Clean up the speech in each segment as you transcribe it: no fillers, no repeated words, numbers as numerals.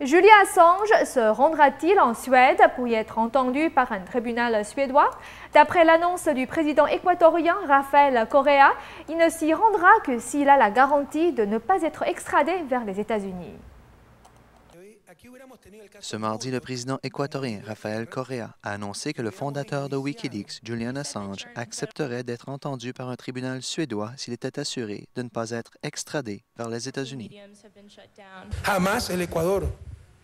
Julian Assange se rendra-t-il en Suède pour y être entendu par un tribunal suédois? D'après l'annonce du président équatorien Rafael Correa, il ne s'y rendra que s'il a la garantie de ne pas être extradé vers les États-Unis. Ce mardi, le président équatorien Rafael Correa a annoncé que le fondateur de Wikileaks, Julian Assange, accepterait d'être entendu par un tribunal suédois s'il était assuré de ne pas être extradé vers les États-Unis.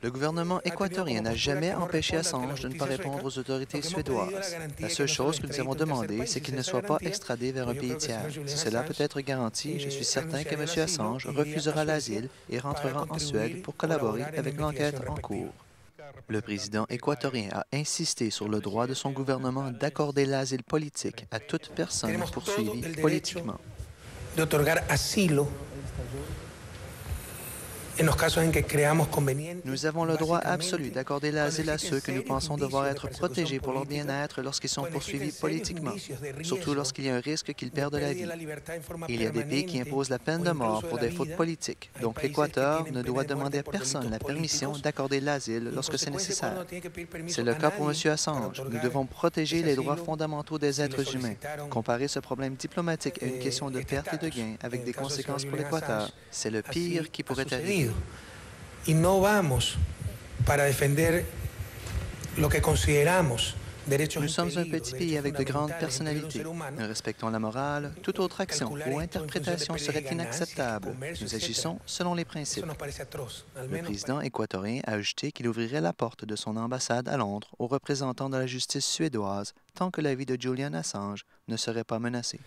Le gouvernement équatorien n'a jamais empêché Assange de ne pas répondre aux autorités suédoises. La seule chose que nous avons demandé, c'est qu'il ne soit pas extradé vers un pays tiers. Si cela peut être garanti, je suis certain que M. Assange refusera l'asile et rentrera en Suède pour collaborer avec l'enquête en cours. Le président équatorien a insisté sur le droit de son gouvernement d'accorder l'asile politique à toute personne poursuivie politiquement. Nous avons le droit absolu d'accorder l'asile à ceux que nous pensons devoir être protégés pour leur bien-être lorsqu'ils sont poursuivis politiquement, surtout lorsqu'il y a un risque qu'ils perdent la vie. Il y a des pays qui imposent la peine de mort pour des fautes politiques, donc l'Équateur ne doit demander à personne la permission d'accorder l'asile lorsque c'est nécessaire. C'est le cas pour M. Assange. Nous devons protéger les droits fondamentaux des êtres humains. Comparer ce problème diplomatique à une question de perte et de gain avec des conséquences pour l'Équateur, c'est le pire qui pourrait arriver. Y no vamos para defender lo que consideramos derechos. Nous sommes un petit pays avec de grandes personnalités. Nous respectons la morale. Toute autre action ou interprétation serait inacceptable. Nous agissons selon les principes. Le président équatorien a ajouté qu'il ouvrirait la porte de son ambassade à Londres aux représentants de la justice suédoise tant que la vie de Julian Assange ne serait pas menacée.